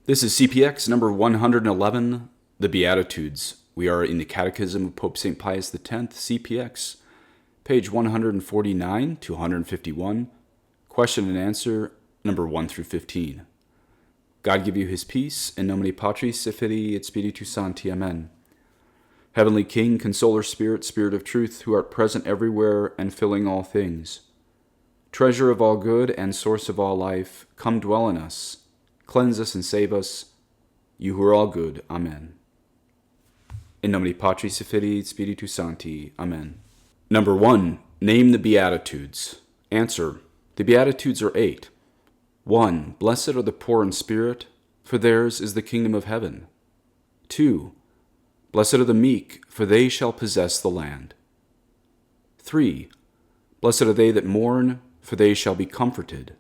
This is CPX number 111, the Beatitudes. We are in the Catechism of Pope St. Pius X, CPX, page 149 to 151, question and answer number 1 through 15. God give you his peace, in nomine Patris et Filii et Spiritus Sancti. Amen. Heavenly King, Consoler Spirit, Spirit of truth, who art present everywhere and filling all things, treasure of all good and source of all life, come dwell in us. Cleanse us and save us, you who are all good. Amen. In nomine Patris et Filii et Spiritus Sancti. Amen. Number 1. Name the Beatitudes. Answer. The Beatitudes are 8. 1. Blessed are the poor in spirit, for theirs is the kingdom of heaven. 2. Blessed are the meek, for they shall possess the land. 3. Blessed are they that mourn, for they shall be comforted.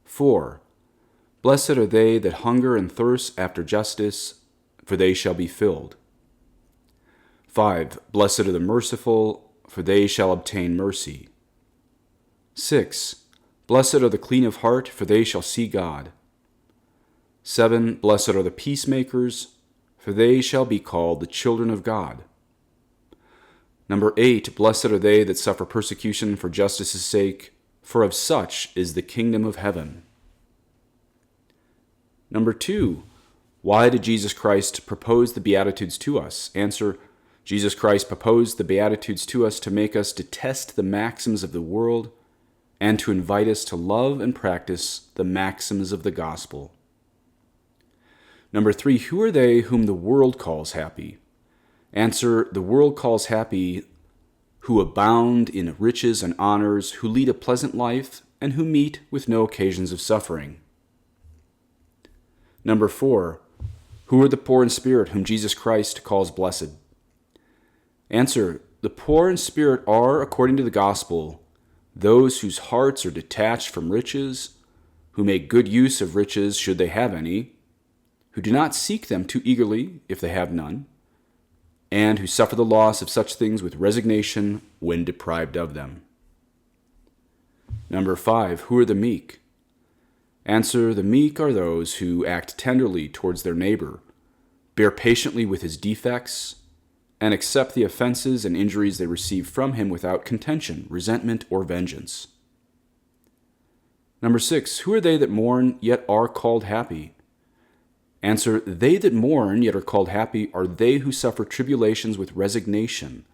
4. Blessed are they that hunger and thirst after justice, for they shall be filled. 5. Blessed are the merciful, for they shall obtain mercy. 6. Blessed are the clean of heart, for they shall see God. 7. Blessed are the peacemakers, for they shall be called the children of God. Number 8. Blessed are they that suffer persecution for justice's sake, for of such is the kingdom of heaven. Number 2, why did Jesus Christ propose the Beatitudes to us? Answer, Jesus Christ proposed the Beatitudes to us to make us detest the maxims of the world and to invite us to love and practice the maxims of the gospel. Number 3, who are they whom the world calls happy? Answer, the world calls happy who abound in riches and honors, who lead a pleasant life, and who meet with no occasions of suffering. Number 4, who are the poor in spirit whom Jesus Christ calls blessed? Answer, the poor in spirit are, according to the gospel, those whose hearts are detached from riches, who make good use of riches should they have any, who do not seek them too eagerly if they have none, and who suffer the loss of such things with resignation when deprived of them. Number 5, who are the meek? Answer, the meek are those who act tenderly towards their neighbor, bear patiently with his defects, and accept the offenses and injuries they receive from him without contention, resentment, or vengeance. Number 6, who are they that mourn yet are called happy? Answer, they that mourn yet are called happy are they who suffer tribulations with resignation,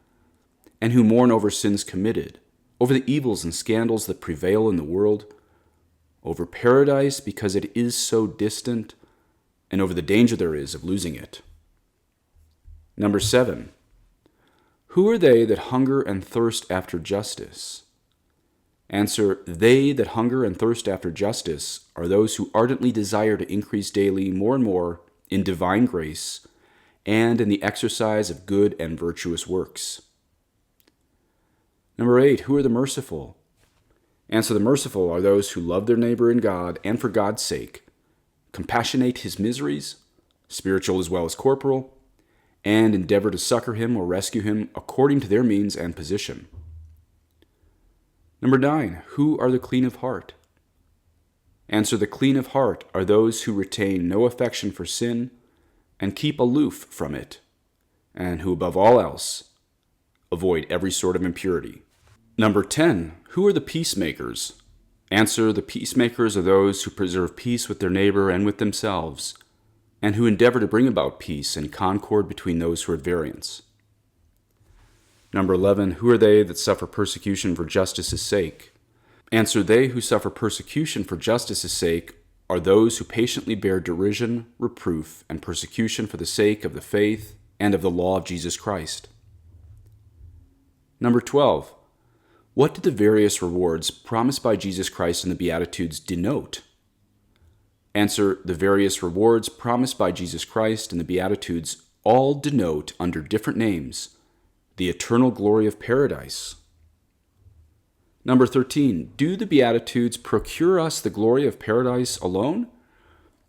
and who mourn over sins committed, over the evils and scandals that prevail in the world, over paradise because it is so distant, and over the danger there is of losing it. Number 7, who are they that hunger and thirst after justice? Answer, they that hunger and thirst after justice are those who ardently desire to increase daily more and more in divine grace and in the exercise of good and virtuous works. Number 8, who are the merciful? Answer, the merciful are those who love their neighbor in God and for God's sake, compassionate his miseries, spiritual as well as corporal, and endeavor to succor him or rescue him according to their means and position. Number 9, who are the clean of heart? Answer, the clean of heart are those who retain no affection for sin and keep aloof from it, and who above all else avoid every sort of impurity. Number 10, who are the peacemakers? Answer, the peacemakers are those who preserve peace with their neighbor and with themselves, and who endeavor to bring about peace and concord between those who are at variance. Number 11, who are they that suffer persecution for justice's sake? Answer, they who suffer persecution for justice's sake are those who patiently bear derision, reproof, and persecution for the sake of the faith and of the law of Jesus Christ. Number 12, what did the various rewards promised by Jesus Christ in the Beatitudes denote? Answer, the various rewards promised by Jesus Christ in the Beatitudes all denote, under different names, the eternal glory of paradise. Number 13, do the Beatitudes procure us the glory of paradise alone?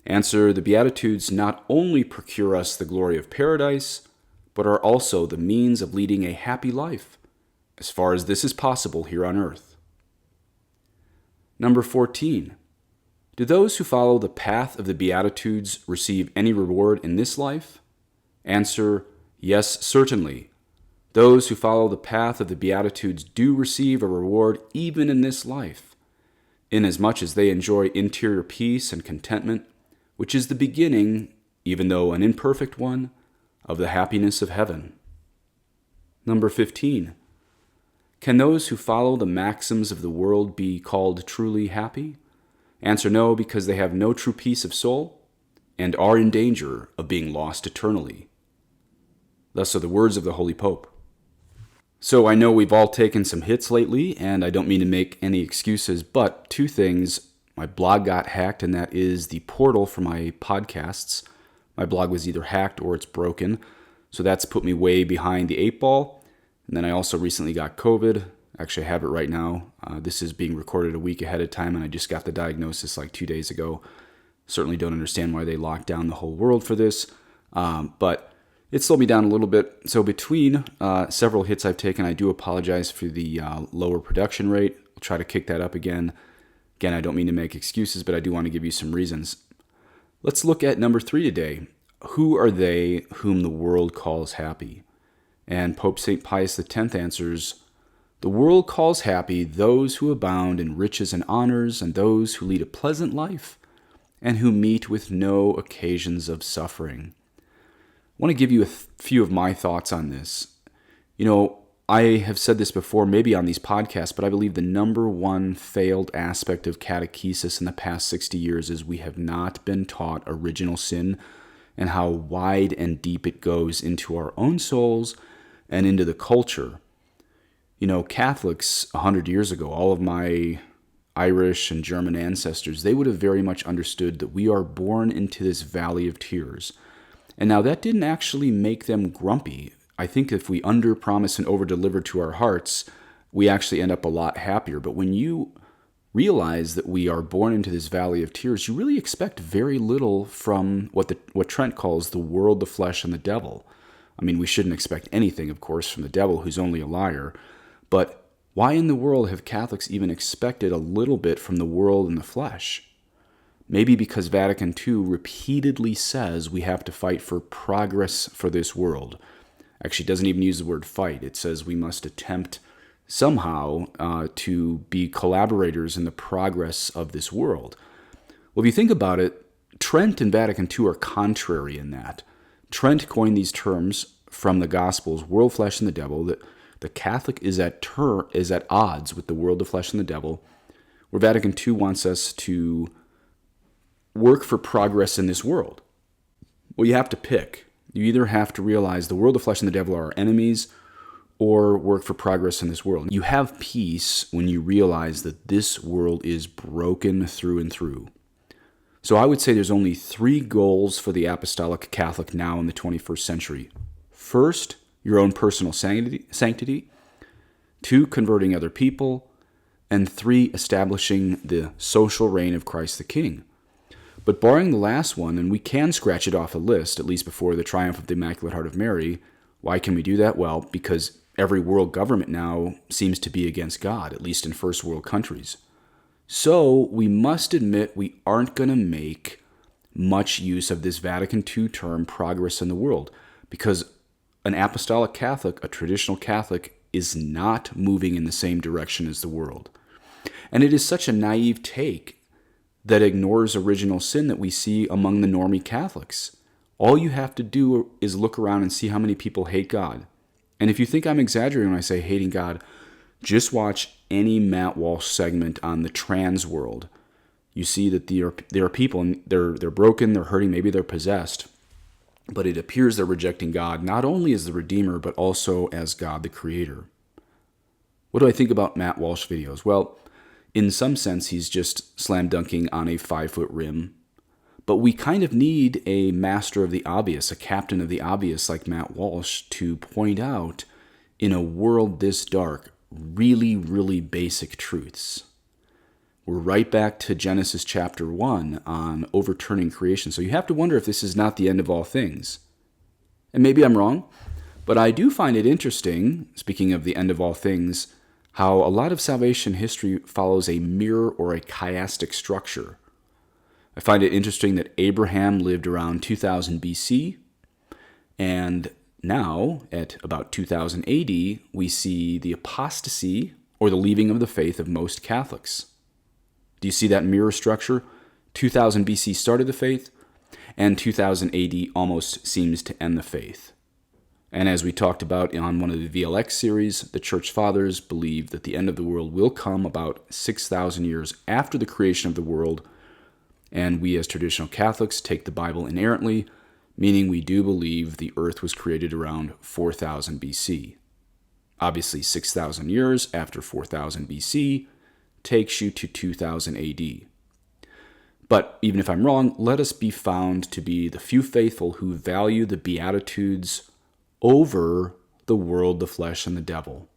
Answer, the Beatitudes not only procure us the glory of paradise, but are also the means of leading a happy life, as far as this is possible here on earth. Number 14, Do those who follow the path of the Beatitudes receive any reward in this life? Answer, yes, certainly. Those who follow the path of the Beatitudes do receive a reward even in this life, inasmuch as they enjoy interior peace and contentment, which is the beginning, even though an imperfect one, of the happiness of heaven. Number 15. Can those who follow the maxims of the world be called truly happy? Answer, no, because they have no true peace of soul and are in danger of being lost eternally. Thus are the words of the Holy Pope. So I know we've all taken some hits lately, and I don't mean to make any excuses, but two things. My blog got hacked, and that is the portal for my podcasts. My blog was either hacked or it's broken, so that's put me way behind the eight ball. And then I also recently got COVID. Actually, I have it right now. This is being recorded a week ahead of time, and I just got the diagnosis like 2 days ago. Certainly don't understand why they locked down the whole world for this, but it slowed me down a little bit. So between several hits I've taken, I do apologize for the lower production rate. I'll try to kick that up again. Again, I don't mean to make excuses, but I do want to give you some reasons. Let's look at number 3 today. Who are they whom the world calls happy? And Pope St. Pius X answers, the world calls happy those who abound in riches and honors, and those who lead a pleasant life, and who meet with no occasions of suffering. I want to give you a few of my thoughts on this. You know, I have said this before, maybe on these podcasts, but I believe the number one failed aspect of catechesis in the past 60 years is we have not been taught original sin and how wide and deep it goes into our own souls and into the culture. You know, Catholics 100 years ago, all of my Irish and German ancestors, they would have very much understood that we are born into this valley of tears. And now that didn't actually make them grumpy. I think if we under-promise and over-deliver to our hearts, we actually end up a lot happier. But when you realize that we are born into this valley of tears, you really expect very little from what Trent calls the world, the flesh, and the devil. I mean, we shouldn't expect anything, of course, from the devil, who's only a liar. But why in the world have Catholics even expected a little bit from the world and the flesh? Maybe because Vatican II repeatedly says we have to fight for progress for this world. Actually, it doesn't even use the word fight. It says we must attempt somehow to be collaborators in the progress of this world. Well, if you think about it, Trent and Vatican II are contrary in that. Trent coined these terms from the Gospels, world, flesh, and the devil, that the Catholic is at odds with the world, the flesh, and the devil, where Vatican II wants us to work for progress in this world. Well, you have to pick. You either have to realize the world, the flesh, and the devil are our enemies, or work for progress in this world. You have peace when you realize that this world is broken through and through. So I would say there's only 3 goals for the Apostolic Catholic now in the 21st century. First, your own personal sanctity. 2, converting other people. And 3, establishing the social reign of Christ the King. But barring the last one, and we can scratch it off a list, at least before the triumph of the Immaculate Heart of Mary, why can we do that? Well, because every world government now seems to be against God, at least in first world countries. So we must admit we aren't going to make much use of this Vatican II term, progress in the world, because an apostolic Catholic, a traditional Catholic, is not moving in the same direction as the world. And it is such a naive take that ignores original sin that we see among the normie Catholics. All you have to do is look around and see how many people hate God. And if you think I'm exaggerating when I say hating God, just watch any Matt Walsh segment on the trans world. You see that there are people, and they're broken, they're hurting, maybe they're possessed, but it appears they're rejecting God not only as the Redeemer, but also as God the Creator. What do I think about Matt Walsh videos? Well, in some sense, he's just slam dunking on a 5-foot rim. But we kind of need a master of the obvious, a captain of the obvious like Matt Walsh, to point out, in a world this dark, really, really basic truths. We're right back to Genesis chapter 1 on overturning creation. So you have to wonder if this is not the end of all things. And maybe I'm wrong, but I do find it interesting, speaking of the end of all things, how a lot of salvation history follows a mirror or a chiastic structure. I find it interesting that Abraham lived around 2000 BC, and now, at about 2000 AD, we see the apostasy, or the leaving of the faith, of most Catholics. Do you see that mirror structure? 2000 BC started the faith, and 2000 AD almost seems to end the faith. And as we talked about on one of the VLX series, the Church Fathers believe that the end of the world will come about 6,000 years after the creation of the world, and we as traditional Catholics take the Bible inerrantly, meaning we do believe the earth was created around 4000 BC. Obviously, 6,000 years after 4000 BC takes you to 2000 AD. But even if I'm wrong, let us be found to be the few faithful who value the Beatitudes over the world, the flesh, and the devil.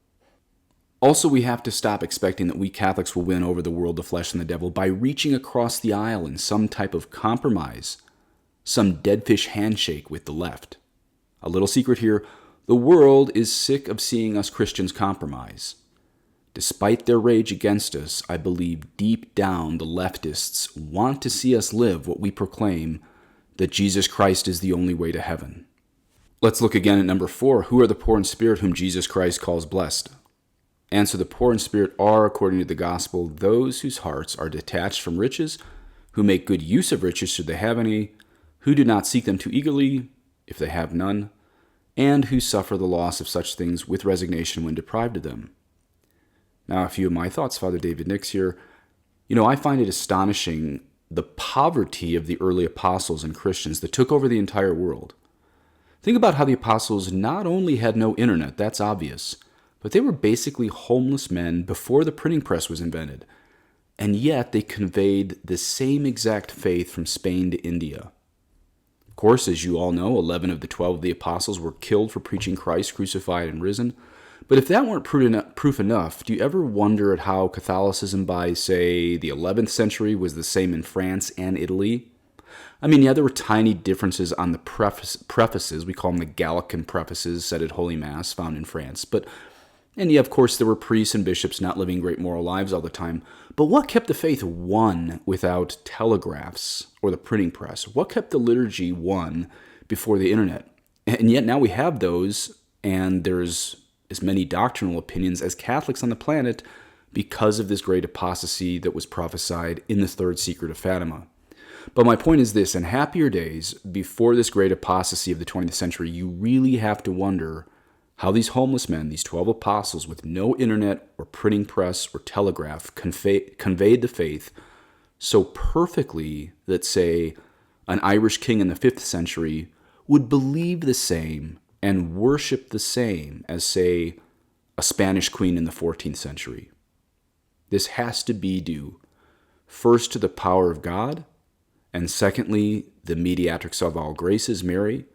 Also, we have to stop expecting that we Catholics will win over the world, the flesh, and the devil by reaching across the aisle in some type of compromise, some deadfish handshake with the left. A little secret here, the world is sick of seeing us Christians compromise. Despite their rage against us, I believe deep down the leftists want to see us live what we proclaim, that Jesus Christ is the only way to heaven. Let's look again at number 4. Who are the poor in spirit whom Jesus Christ calls blessed? Answer: the poor in spirit are, according to the gospel, those whose hearts are detached from riches, who make good use of riches should they have any, who do not seek them too eagerly if they have none, and who suffer the loss of such things with resignation when deprived of them. Now, a few of my thoughts, Father David Nix here. I find it astonishing the poverty of the early apostles and Christians that took over the entire world. Think about how the apostles not only had no internet, that's obvious, but they were basically homeless men before the printing press was invented, and yet they conveyed the same exact faith from Spain to India. Of course, as you all know, 11 of the 12 of the apostles were killed for preaching Christ crucified and risen. But if that weren't proof enough, do you ever wonder at how Catholicism by, say, the 11th century was the same in France and Italy? I mean, yeah, there were tiny differences on the prefaces. We call them the Gallican prefaces said at Holy Mass, found in France. And yeah, of course, there were priests and bishops not living great moral lives all the time. But what kept the faith one without telegraphs or the printing press? What kept the liturgy one before the internet? And yet now we have those, and there's as many doctrinal opinions as Catholics on the planet because of this great apostasy that was prophesied in the third secret of Fatima. But my point is this: in happier days, before this great apostasy of the 20th century, you really have to wonder how these homeless men, these 12 apostles with no internet or printing press or telegraph, conveyed the faith so perfectly that, say, an Irish king in the 5th century would believe the same and worship the same as, say, a Spanish queen in the 14th century. This has to be due, first, to the power of God, and secondly, the mediatrix of all graces, Mary,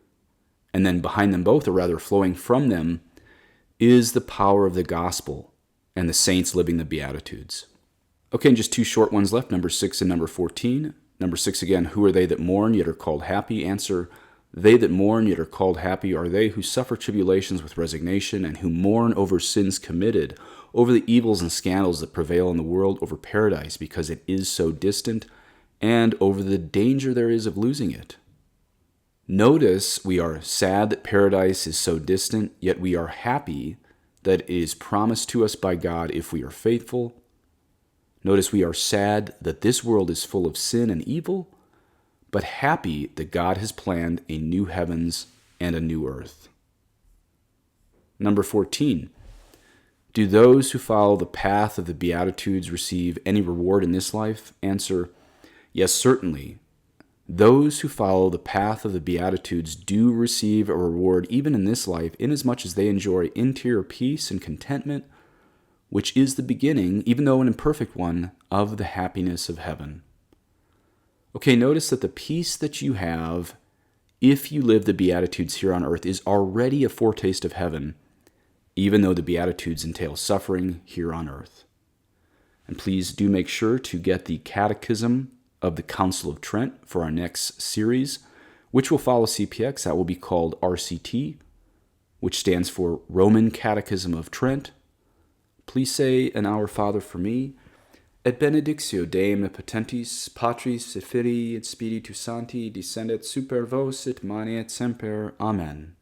and then behind them both, or rather flowing from them, is the power of the gospel and the saints living the Beatitudes. Okay, and just 2 short ones left, number 6 and number 14. Number 6 again, who are they that mourn yet are called happy? Answer: they that mourn yet are called happy are they who suffer tribulations with resignation, and who mourn over sins committed, over the evils and scandals that prevail in the world, over paradise because it is so distant, and over the danger there is of losing it. Notice we are sad that paradise is so distant, yet we are happy that it is promised to us by God if we are faithful. Notice we are sad that this world is full of sin and evil, but happy that God has planned a new heavens and a new earth. Number 14. Do those who follow the path of the Beatitudes receive any reward in this life? Answer: yes, certainly. Those who follow the path of the Beatitudes do receive a reward even in this life, inasmuch as they enjoy interior peace and contentment, which is the beginning, even though an imperfect one, of the happiness of heaven. Okay, notice that the peace that you have if you live the Beatitudes here on earth is already a foretaste of heaven, even though the Beatitudes entail suffering here on earth. And please do make sure to get the Catechism of the Council of Trent for our next series, which will follow CPX. That will be called RCT, which stands for Roman Catechism of Trent. Please say an Our Father for me. Et benedictio Dei omnipotentis, Patris et Filii et Spiritus Sancti, descendet super vos et manet semper. Amen.